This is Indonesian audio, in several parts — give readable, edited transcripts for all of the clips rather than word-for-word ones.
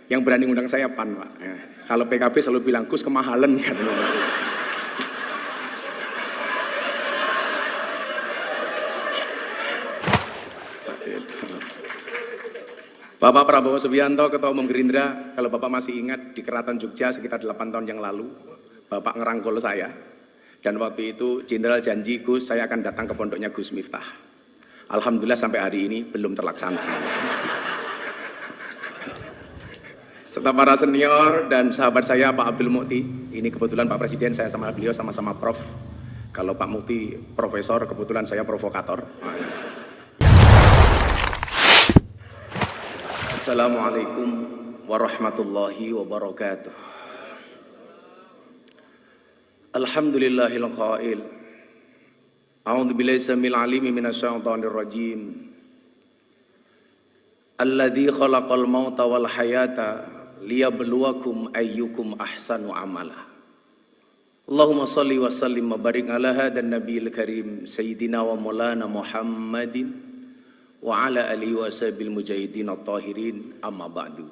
Yang berani undang saya PAN, Pak. Ya. Kalau PKB selalu bilang, Gus kemahalan kan. Bapak Prabowo Subianto, Ketua Umum Gerindra, kalau Bapak masih ingat di Keraton Jogja sekitar 8 tahun yang lalu, Bapak ngerangkul saya, dan waktu itu Jenderal janji, Gus saya akan datang ke pondoknya Gus Miftah. Alhamdulillah sampai hari ini belum terlaksana. Serta para senior dan sahabat saya Pak Abdul Mukti, ini kebetulan Pak Presiden saya sama beliau sama-sama prof. Kalau Pak Mukti profesor, kebetulan saya provokator. Assalamualaikum warahmatullahi wabarakatuh. Alhamdulillahil qail. A'udzu billahi samil alimi minasyaitonir rajim. Alladzi khalaqal mauta wal hayata liyabluwakum ayyukum ahsanu amala. Allahumma shalli wa sallim wa barik ala hadan nabiyil karim sayyidina wa maulana Muhammadin wa ala alihi wa sahbihi mujahidin at-tahirin, amma ba'du.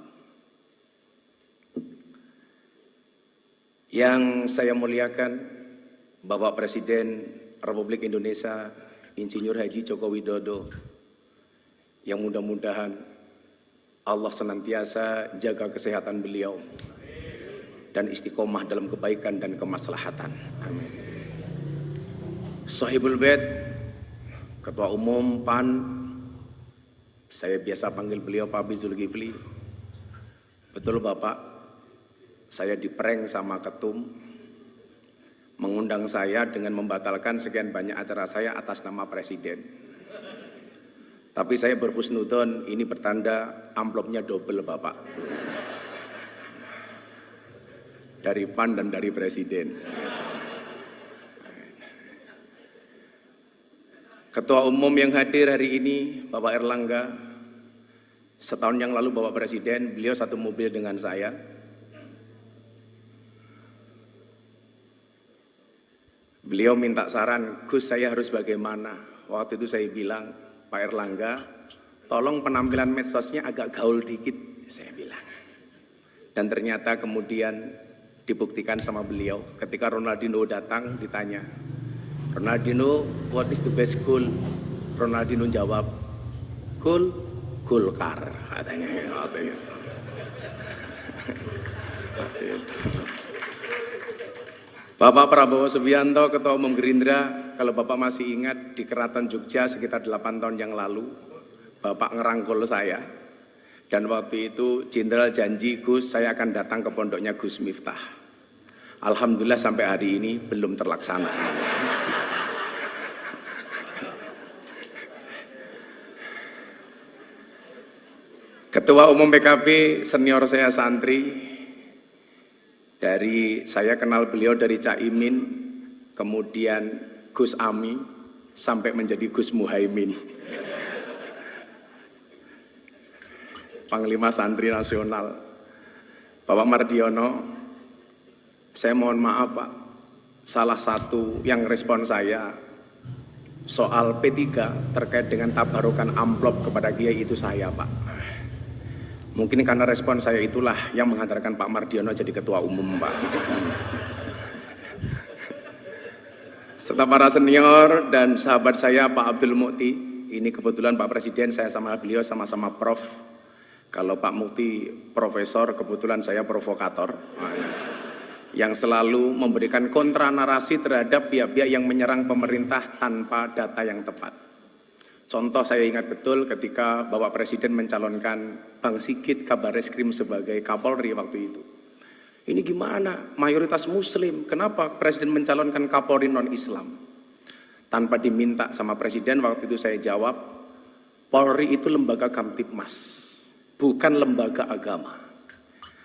Yang saya muliakan Bapak Presiden Republik Indonesia Insinyur Haji Joko Widodo, yang mudah-mudahan Allah senantiasa jaga kesehatan beliau dan istiqomah dalam kebaikan dan kemaslahatan. Amin. Sohibul Bait, Ketua Umum PAN, saya biasa panggil beliau Pak Abi Zulkifli. Betul Bapak, saya diprank sama ketum, mengundang saya dengan membatalkan sekian banyak acara saya atas nama Presiden. Tapi saya berhusnudon, ini bertanda amplopnya double Bapak. Dari PAN dan dari Presiden. Ketua Umum yang hadir hari ini, Bapak Erlangga. Setahun yang lalu Bapak Presiden, beliau satu mobil dengan saya. Beliau minta saran, Gus saya harus bagaimana? Waktu itu saya bilang, Pak Erlangga, tolong penampilan medsosnya agak gaul dikit, saya bilang. Dan ternyata kemudian dibuktikan sama beliau. Ketika Ronaldinho datang, ditanya, Ronaldinho, what is the best goal? Ronaldinho jawab, goal Golkar, katanya. Bapak Prabowo Subianto, Ketua Umum Gerindra, kalau Bapak masih ingat di Keraton Jogja sekitar 8 tahun yang lalu, Bapak ngerangkul saya, dan waktu itu Jenderal janji, Gus saya akan datang ke pondoknya Gus Miftah. Alhamdulillah sampai hari ini belum terlaksana. Ketua Umum PKB senior saya santri, dari saya kenal beliau dari Cak Imin, kemudian Gus Ami, sampai menjadi Gus Muhaimin. Panglima Santri Nasional, Bapak Mardiono, saya mohon maaf Pak, salah satu yang respon saya soal P3 terkait dengan tabarukan amplop kepada Kiai itu saya Pak. Mungkin karena respon saya itulah yang menghantarkan Pak Mardiono jadi Ketua Umum Pak. Serta para senior dan sahabat saya Pak Abdul Mukti, ini kebetulan Pak Presiden saya sama beliau sama-sama prof. Kalau Pak Mukti profesor, kebetulan saya provokator. Yang selalu memberikan kontra narasi terhadap pihak-pihak yang menyerang pemerintah tanpa data yang tepat. Contoh saya ingat betul ketika Bapak Presiden mencalonkan Bang Sigit Kabareskrim sebagai Kapolri waktu itu. Ini gimana? Mayoritas Muslim, kenapa Presiden mencalonkan Kapolri non-Islam? Tanpa diminta sama Presiden, waktu itu saya jawab, Polri itu lembaga Kamtibmas, bukan lembaga agama.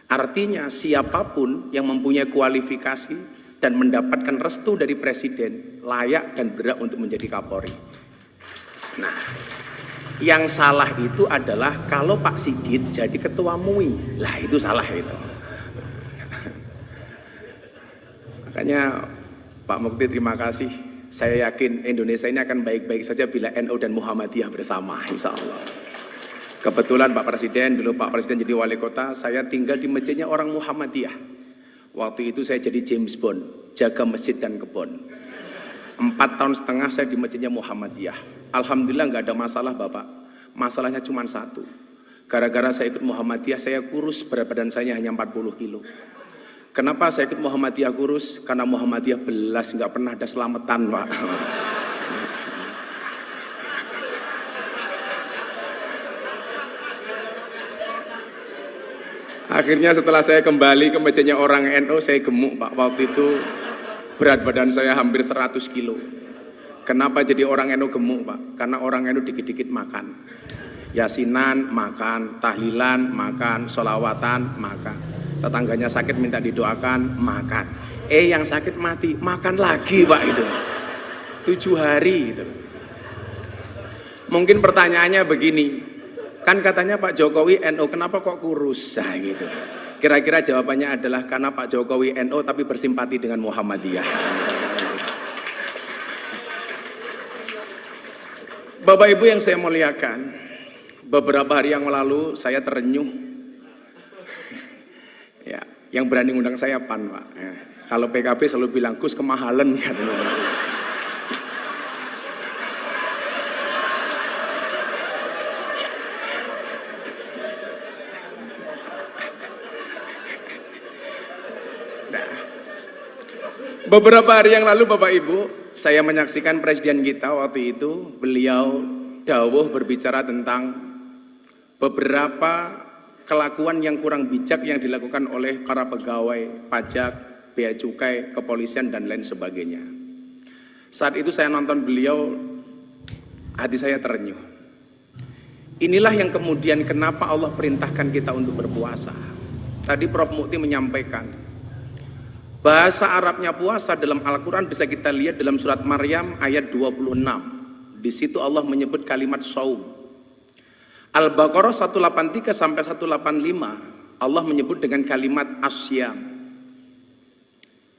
Artinya siapapun yang mempunyai kualifikasi dan mendapatkan restu dari Presiden layak dan berhak untuk menjadi Kapolri. Nah, yang salah itu adalah kalau Pak Sigit jadi ketua MUI, lah itu salah itu. Makanya Pak Mukti terima kasih. Saya yakin Indonesia ini akan baik-baik saja bila NU dan Muhammadiyah bersama, insya Allah. Kebetulan Pak Presiden, dulu Pak Presiden jadi wali kota, saya tinggal di masjidnya orang Muhammadiyah. Waktu itu saya jadi James Bond, jaga masjid dan kebun. 4,5 tahun saya di masjidnya Muhammadiyah. Alhamdulillah nggak ada masalah Bapak. Masalahnya cuma satu. Gara-gara saya ikut Muhammadiyah, saya kurus, berat badan saya hanya 40 kilo. Kenapa saya ikut Muhammadiyah kurus? Karena Muhammadiyah belas, nggak pernah ada selamatan Pak. Akhirnya setelah saya kembali ke masjidnya orang NU, saya gemuk Pak. Waktu itu berat badan saya hampir 100 kilo. Kenapa jadi orang NU gemuk Pak? Karena orang NU dikit-dikit makan. Yasinan makan, tahlilan makan, sholawatan makan. Tetangganya sakit minta didoakan, makan. Yang sakit mati, makan lagi Pak itu. 7 hari gitu. Mungkin pertanyaannya begini, kan katanya Pak Jokowi NU, kenapa kok kurus? Nah, gitu. Kira-kira jawabannya adalah karena Pak Jokowi NU tapi bersimpati dengan Muhammadiyah. Bapak Ibu yang saya muliakan, beberapa hari yang lalu saya terenyuh. Ya, yang berani ngundang saya PAN Pak. Ya. Kalau PKB selalu bilang Gus kemahalan katanya. Beberapa hari yang lalu Bapak Ibu, saya menyaksikan Presiden kita waktu itu, beliau dawuh berbicara tentang beberapa kelakuan yang kurang bijak yang dilakukan oleh para pegawai pajak, bea cukai, kepolisian dan lain sebagainya. Saat itu saya nonton beliau, hati saya terenyuh. Inilah yang kemudian kenapa Allah perintahkan kita untuk berpuasa. Tadi Prof. Mukti menyampaikan, bahasa Arabnya puasa dalam Al-Quran bisa kita lihat dalam surat Maryam ayat 26. Di situ Allah menyebut kalimat saum. Al-Baqarah 183 sampai 185 Allah menyebut dengan kalimat asyam.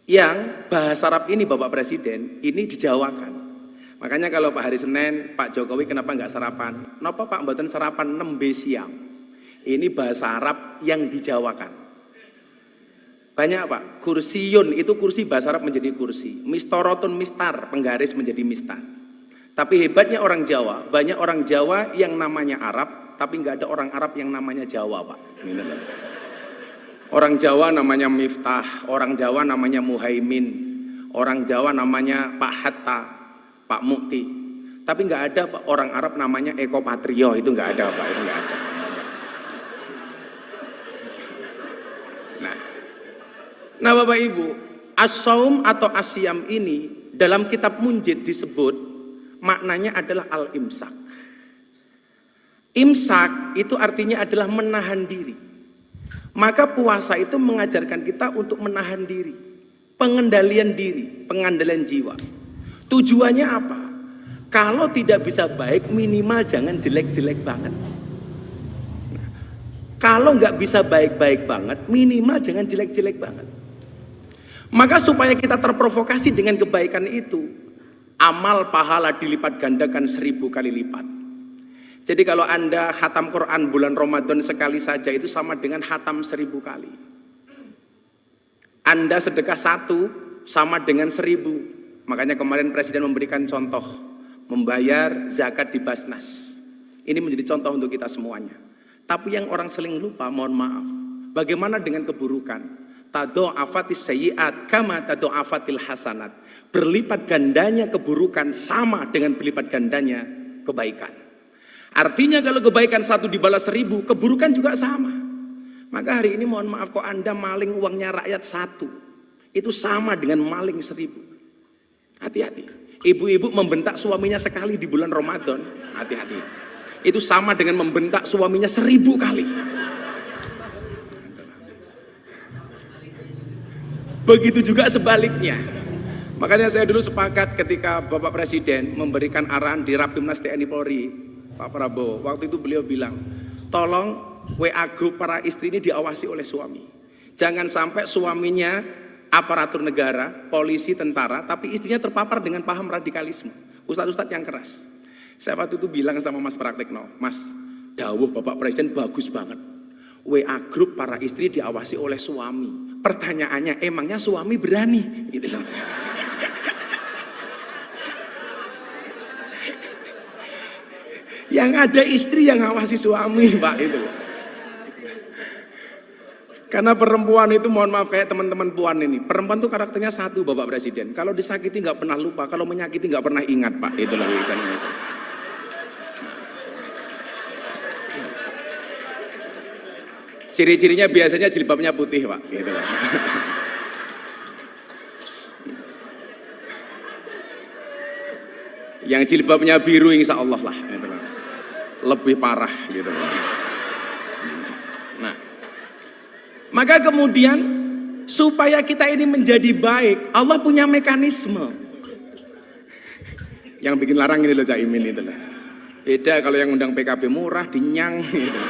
Yang bahasa Arab ini Bapak Presiden ini dijawakan. Makanya kalau Pak hari Senin Pak Jokowi kenapa nggak sarapan? Kenapa Pak mboten sarapan nembe siang? Ini bahasa Arab yang dijawakan. Banyak Pak, kursiyun itu kursi bahasa Arab menjadi kursi, mistorotun mistar, penggaris menjadi mistar. Tapi hebatnya orang Jawa, banyak orang Jawa yang namanya Arab, tapi nggak ada orang Arab yang namanya Jawa Pak. Orang Jawa namanya Miftah, orang Jawa namanya Muhaimin, orang Jawa namanya Pak Hatta, Pak Mukti. Tapi nggak ada Pak, orang Arab namanya Eko Patrio, itu nggak ada Pak, itu nggak ada. Nah Bapak Ibu, as-saum atau asyam ini dalam kitab Munjid disebut maknanya adalah al-imsak. Imsak itu artinya adalah menahan diri. Maka puasa itu mengajarkan kita untuk menahan diri, pengendalian diri, pengendalian jiwa. Tujuannya apa? Kalau tidak bisa baik, minimal jangan jelek-jelek banget. Kalau nggak bisa baik-baik banget, minimal jangan jelek-jelek banget. Maka supaya kita terprovokasi dengan kebaikan itu, amal pahala dilipat gandakan 1000 kali lipat. Jadi kalau Anda khatam Quran bulan Ramadan sekali saja itu sama dengan khatam 1000 kali. Anda sedekah 1 sama dengan 1000. Makanya kemarin Presiden memberikan contoh, membayar zakat di Basnas. Ini menjadi contoh untuk kita semuanya. Tapi yang orang sering lupa, mohon maaf, bagaimana dengan keburukan? Tado'afatis sayyi'at kama tado'afatil hasanat. Berlipat gandanya keburukan sama dengan berlipat gandanya kebaikan. Artinya kalau kebaikan 1 dibalas 1000, keburukan juga sama. Maka hari ini mohon maaf kok Anda maling uangnya rakyat 1, itu sama dengan maling 1000. Hati-hati. Ibu-ibu membentak suaminya sekali di bulan Ramadan, hati-hati. Itu sama dengan membentak suaminya 1000 kali. Begitu juga sebaliknya. Makanya saya dulu sepakat ketika Bapak Presiden memberikan arahan di Rapimnas TNI Polri, Pak Prabowo, waktu itu beliau bilang, tolong WA grup para istri ini diawasi oleh suami. Jangan sampai suaminya aparatur negara, polisi, tentara, tapi istrinya terpapar dengan paham radikalisme, ustadz-ustadz yang keras. Saya waktu itu bilang sama Mas Praktekno, Mas, Dawuh Bapak Presiden bagus banget. WA grup para istri diawasi oleh suami. Pertanyaannya, emangnya suami berani? Gitu loh. Yang ada istri yang ngawasi suami, Pak, itu loh. Karena perempuan itu, mohon maaf, kayak teman-teman puan ini, perempuan tuh karakternya satu, Bapak Presiden. Kalau disakiti nggak pernah lupa, kalau menyakiti nggak pernah ingat, Pak. Itulah tulisannya itu. Ciri-cirinya biasanya jilbabnya putih, Pak. Gitu loh. Yang jilbabnya biru, insya Allah lah. Gitu loh. Lebih parah, gitu loh. Nah, maka kemudian supaya kita ini menjadi baik, Allah punya mekanisme. Yang bikin larang ini loh Cak Imin itu loh. Beda kalau yang undang PKB murah, dinyang gitu.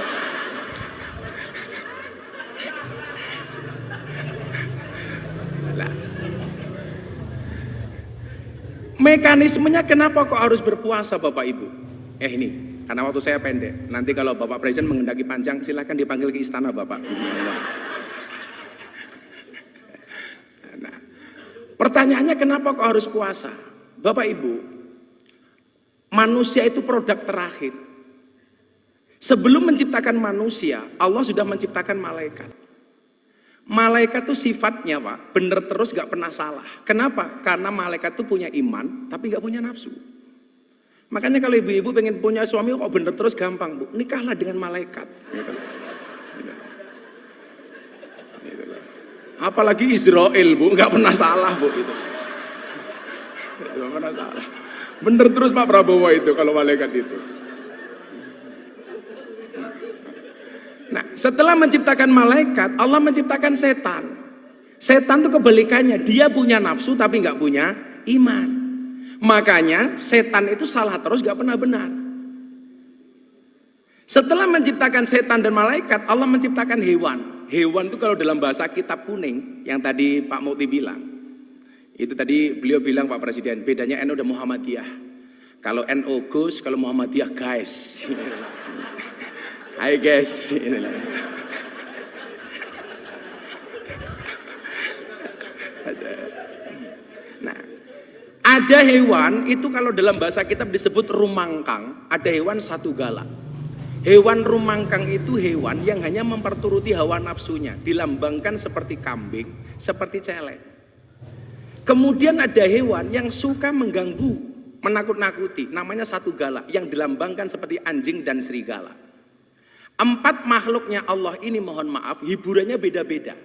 Mekanismenya kenapa kok harus berpuasa Bapak Ibu? Ini, karena waktu saya pendek. Nanti kalau Bapak Presiden menghendaki panjang, silahkan dipanggil ke istana Bapak. Nah, pertanyaannya kenapa kok harus puasa? Bapak Ibu, manusia itu produk terakhir. Sebelum menciptakan manusia, Allah sudah menciptakan malaikat. Malaikat tuh sifatnya Pak, bener terus gak pernah salah. Kenapa? Karena malaikat tuh punya iman, tapi gak punya nafsu. Makanya kalau ibu-ibu pengen punya suami kok bener terus gampang Bu, nikahlah dengan malaikat. Gitu. Gitu. Apalagi Israel Bu, gak pernah salah Bu. Gitu. Gak pernah salah. Bener terus Pak Prabowo itu kalau malaikat itu. Nah, setelah menciptakan malaikat, Allah menciptakan setan. Setan itu kebalikannya, dia punya nafsu tapi nggak punya iman. Makanya setan itu salah terus, nggak pernah benar. Setelah menciptakan setan dan malaikat, Allah menciptakan hewan. Hewan itu kalau dalam bahasa kitab kuning, yang tadi Pak Mukti bilang, itu tadi beliau bilang Pak Presiden, bedanya NU dan Muhammadiyah. Kalau NU Gus, kalau Muhammadiyah guys. Hai guys. Nah, ada hewan itu kalau dalam bahasa kitab disebut rumangkang. Ada hewan satu gala. Hewan rumangkang itu hewan yang hanya memperturuti hawa nafsunya. Dilambangkan seperti kambing, seperti celeng. Kemudian ada hewan yang suka mengganggu, menakut-nakuti. Namanya satu gala yang dilambangkan seperti anjing dan serigala. 4 makhluknya Allah ini mohon maaf hiburannya beda-beda.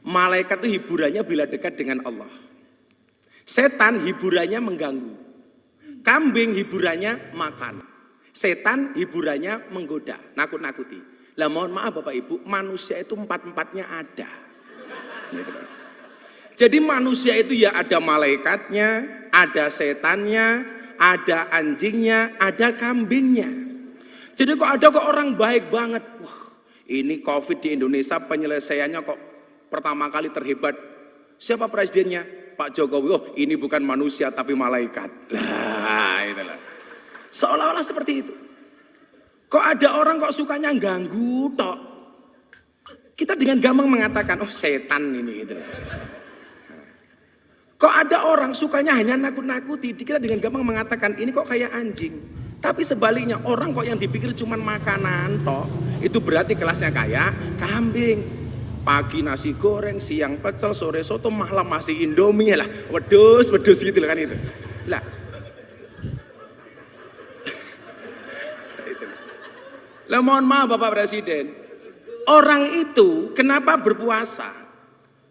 Malaikat itu hiburannya bila dekat dengan Allah. Setan hiburannya mengganggu. Kambing hiburannya makan. Setan hiburannya menggoda, nakut-nakuti. Lah mohon maaf Bapak Ibu, manusia itu 4-4-nya ada. Jadi manusia itu ya ada malaikatnya, ada setannya, ada anjingnya, ada kambingnya. Jadi kok ada kok orang baik banget. Wah, ini COVID di Indonesia penyelesaiannya kok pertama kali terhebat. Siapa presidennya? Pak Jokowi. Oh, ini bukan manusia tapi malaikat. Lah, itulah. Seolah-olah seperti itu. Kok ada orang kok sukanya ganggu tok. Kita dengan gampang mengatakan, oh setan ini gitu. Kok ada orang sukanya hanya nakut-nakuti. Kita dengan gampang mengatakan, ini kok kayak anjing. Tapi sebaliknya orang kok yang dipikir cuma makanan toh, itu berarti kelasnya kayak kambing. Pagi nasi goreng, siang pecel, sore soto, malam masih Indomie lah. Wedus gitu kan itu. Lah. Lah mohon maaf Bapak Presiden. Orang itu kenapa berpuasa?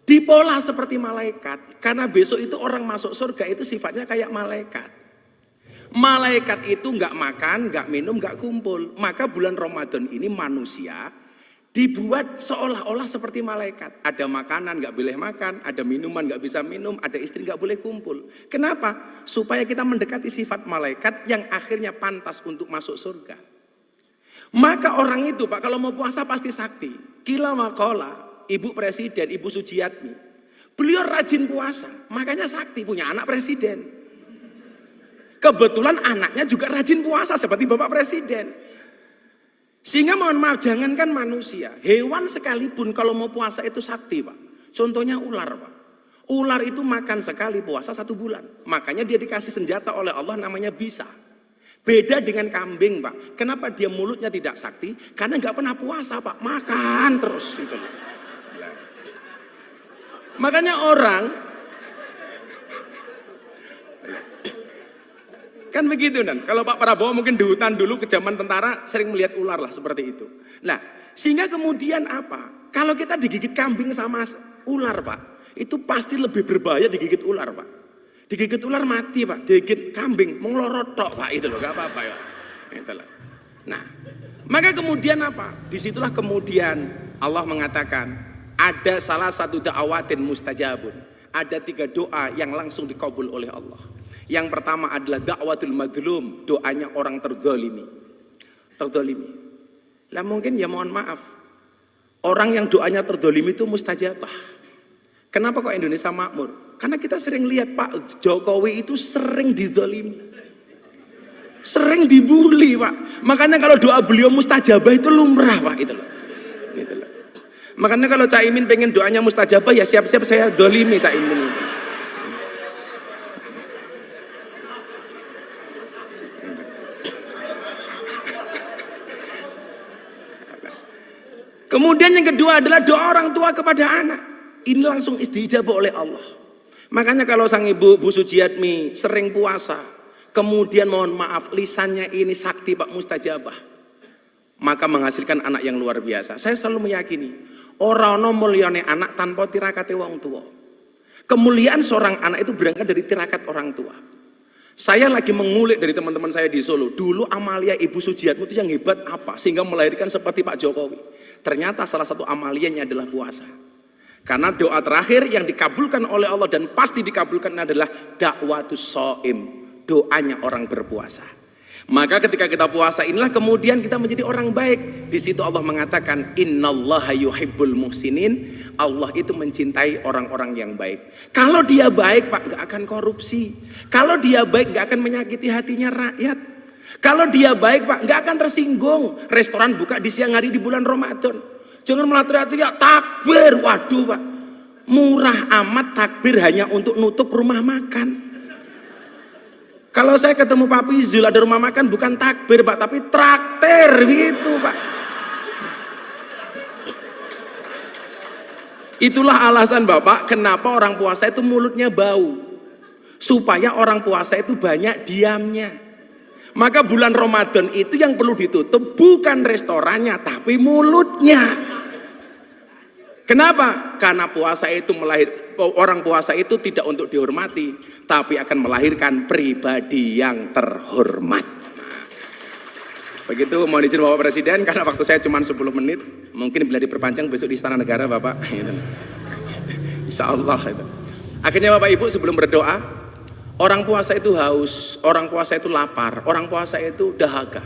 Dipola seperti malaikat. Karena besok itu orang masuk surga itu sifatnya kayak malaikat. Malaikat itu nggak makan, nggak minum, nggak kumpul. Maka bulan Ramadan ini manusia dibuat seolah-olah seperti malaikat. Ada makanan nggak boleh makan, ada minuman nggak bisa minum, ada istri nggak boleh kumpul. Kenapa? Supaya kita mendekati sifat malaikat yang akhirnya pantas untuk masuk surga. Maka orang itu Pak kalau mau puasa pasti sakti. Kila makola, Ibu Presiden, Ibu Sujiatmi. Beliau rajin puasa, makanya sakti punya anak presiden. Kebetulan anaknya juga rajin puasa seperti Bapak Presiden. Sehingga mohon maaf, jangankan manusia, hewan sekalipun kalau mau puasa itu sakti Pak. Contohnya ular Pak. Ular itu makan sekali puasa 1 bulan. Makanya dia dikasih senjata oleh Allah namanya bisa. Beda dengan kambing Pak. Kenapa dia mulutnya tidak sakti? Karena nggak pernah puasa Pak. Makan terus gitu loh. Makanya orang kan begitu kan. Kalau Pak Prabowo mungkin di hutan dulu ke zaman tentara sering melihat ular lah seperti itu. Nah, sehingga kemudian apa? Kalau kita digigit kambing sama ular Pak, itu pasti lebih berbahaya digigit ular Pak. Digigit ular mati Pak, digigit kambing melorot tok Pak, itu loh, gak apa-apa ya. Itulah. Nah, maka kemudian apa? Disitulah kemudian Allah mengatakan ada salah satu da'awatin mustajabun. Ada 3 doa yang langsung dikabul oleh Allah. Yang pertama adalah da'watul madlum, doanya orang terzalimi. Terzalimi. Lah mungkin ya mohon maaf, orang yang doanya terzalimi itu mustajabah. Kenapa kok Indonesia makmur? Karena kita sering lihat Pak Jokowi itu sering dizalimi. Sering dibully Pak. Makanya kalau doa beliau mustajabah itu lumrah Pak, itu loh. Gitu loh. Makanya kalau Cak Imin pengen doanya mustajabah ya siap-siap saya zalimi Cak Imin itu. Kemudian yang kedua adalah doa orang tua kepada anak. Ini langsung istijabah oleh Allah. Makanya kalau sang ibu Bu Sujiatmi sering puasa, kemudian mohon maaf lisannya ini sakti Pak mustajabah, maka menghasilkan anak yang luar biasa. Saya selalu meyakini ora ono mulyane anak tanpa tirakate wong tua. Kemuliaan seorang anak itu berangkat dari tirakat orang tua. Saya lagi mengulik dari teman-teman saya di Solo. Dulu amalia Ibu Sujiatmi itu yang hebat apa sehingga melahirkan seperti Pak Jokowi. Ternyata salah satu amalianya adalah puasa. Karena doa terakhir yang dikabulkan oleh Allah dan pasti dikabulkan adalah da'watus shaim, doanya orang berpuasa. Maka ketika kita puasa inilah kemudian kita menjadi orang baik. Di situ Allah mengatakan innallaha yuhibbul muhsinin. Allah itu mencintai orang-orang yang baik. Kalau dia baik Pak nggak akan korupsi. Kalau dia baik nggak akan menyakiti hatinya rakyat. Kalau dia baik Pak nggak akan tersinggung. Restoran buka di siang hari di bulan Ramadan. Jangan malah teriak-teriak takbir. Waduh Pak, murah amat takbir hanya untuk nutup rumah makan. Kalau saya ketemu Pak Pizul ada rumah makan bukan takbir Pak, tapi traktir gitu Pak. Itulah alasan Bapak kenapa orang puasa itu mulutnya bau. Supaya orang puasa itu banyak diamnya. Maka bulan Ramadan itu yang perlu ditutup bukan restorannya tapi mulutnya. Kenapa? Karena puasa itu orang puasa itu tidak untuk dihormati, tapi akan melahirkan pribadi yang terhormat. Begitu mohon izin Bapak Presiden, karena waktu saya cuma 10 menit, mungkin bila diperpanjang besok di Istana Negara Bapak. Insya Allah. Akhirnya Bapak Ibu sebelum berdoa, orang puasa itu haus, orang puasa itu lapar, orang puasa itu dahaga.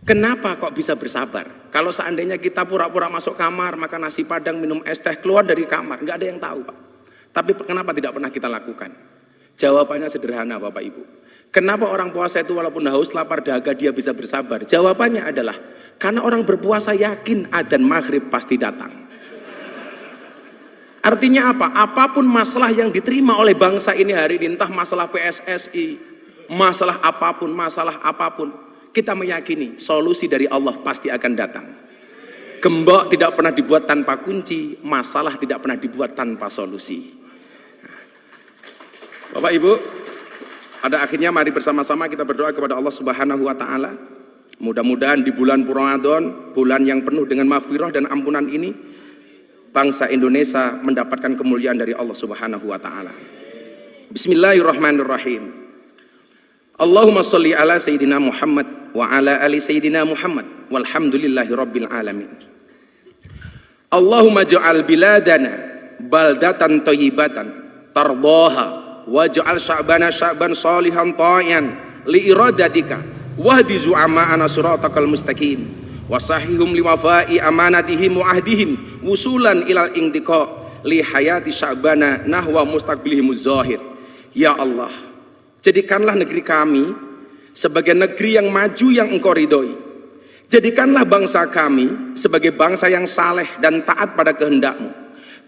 Kenapa kok bisa bersabar? Kalau seandainya kita pura-pura masuk kamar, makan nasi padang, minum es teh, keluar dari kamar, nggak ada yang tahu Pak. Tapi kenapa tidak pernah kita lakukan? Jawabannya sederhana Bapak Ibu. Kenapa orang puasa itu walaupun haus, lapar, dahaga dia bisa bersabar? Jawabannya adalah karena orang berpuasa yakin adzan maghrib pasti datang. Artinya apa? Apapun masalah yang diterima oleh bangsa ini hari ini, entah masalah PSSI, masalah apapun, kita meyakini solusi dari Allah pasti akan datang. Gembok tidak pernah dibuat tanpa kunci, masalah tidak pernah dibuat tanpa solusi. Bapak Ibu, pada akhirnya mari bersama-sama kita berdoa kepada Allah Subhanahu wa taala. Mudah-mudahan di bulan Ramadan, bulan yang penuh dengan maghfirah dan ampunan ini, bangsa Indonesia mendapatkan kemuliaan dari Allah Subhanahu wa taala. Bismillahirrahmanirrahim. Allahumma sholli ala sayyidina Muhammad wa ala ali sayyidina Muhammad walhamdulillahi rabbil alamin. Allahumma ja'al biladana baldatan thayyibatan tardaha waj'al sya'bana sya'ban shalihan ta'ian li iradatika wahdi zu'ama'ana siratakal mustaqim wasahihum liwafa'i amanatihim wa ahdihim wusulan ilal intiqa li hayati sya'bana nahwa mustaqbilihimuz zahir. Ya Allah, jadikanlah negeri kami sebagai negeri yang maju yang Engkau ridhoi. Jadikanlah bangsa kami sebagai bangsa yang saleh dan taat pada kehendak-Mu.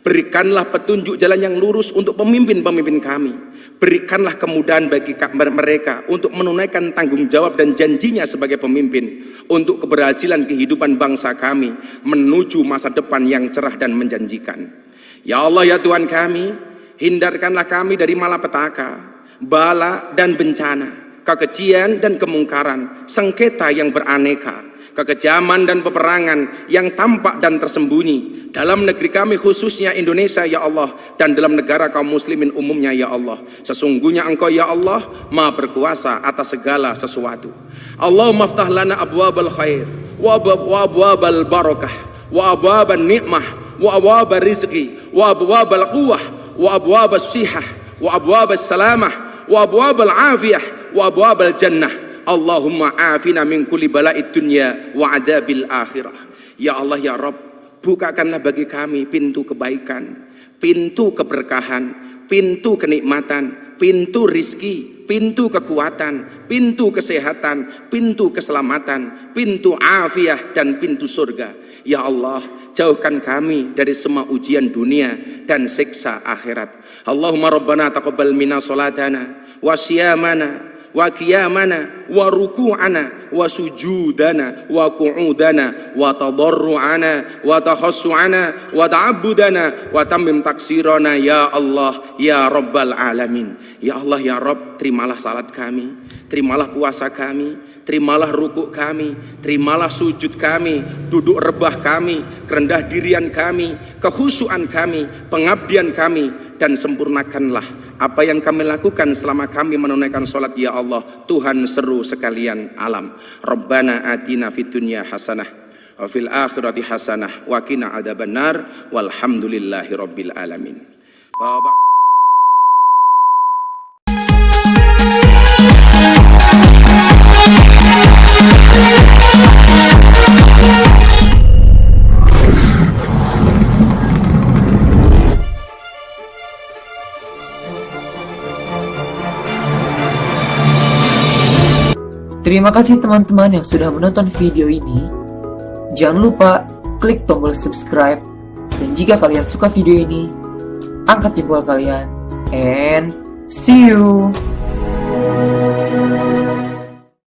Berikanlah petunjuk jalan yang lurus untuk pemimpin-pemimpin kami. Berikanlah kemudahan bagi mereka untuk menunaikan tanggung jawab dan janjinya sebagai pemimpin untuk keberhasilan kehidupan bangsa kami menuju masa depan yang cerah dan menjanjikan. Ya Allah, ya Tuhan kami, hindarkanlah kami dari malapetaka, bala dan bencana, kekejian dan kemungkaran, sengketa yang beraneka, kekejaman dan peperangan yang tampak dan tersembunyi dalam negeri kami khususnya Indonesia ya Allah, dan dalam negara kaum muslimin umumnya ya Allah. Sesungguhnya Engkau ya Allah Maha berkuasa atas segala sesuatu. Allahumma aftah lana abwabal khair wa abwabal barakah wa abwabal ni'mah wa abwabal rizqi wa abwabal quwwah wa abwabal sihah wa abwabal salamah wa abwabal afiyah wa abwabal jannah. Allahumma afina min kulli bala'id dunya wa adabil akhirah. Ya Allah ya Rabb, bukakanlah bagi kami pintu kebaikan, pintu keberkahan, pintu kenikmatan, pintu rizki, pintu kekuatan, pintu kesehatan, pintu keselamatan, pintu afiah dan pintu surga. Ya Allah, jauhkan kami dari semua ujian dunia dan siksa akhirat. Allahumma rabbana taqabbal minna salatana wa siyamana wa qiyamana wa ruku'ana wa sujudana wa qu'udana wa tadarru'ana wa takhassu'ana wa ta'abbudana wa tammim taksirana ya Allah ya Rabbal Alamin. Ya Allah ya Rabb, terimalah salat kami, terimalah puasa kami, terimalah rukuk kami, terimalah sujud kami, duduk rebah kami, kerendah dirian kami, kekhusyuan kami, pengabdian kami, dan sempurnakanlah apa yang kami lakukan selama kami menunaikan sholat ya Allah, Tuhan seru sekalian alam. Rabbana atina fid dunya hasanah wa fil akhirati hasanah wa qina adzabannar walhamdulillahi rabbil alamin. Bapak Terima kasih teman-teman yang sudah menonton video ini. Jangan lupa klik tombol subscribe. Dan jika kalian suka video ini, angkat jempol kalian. And see you.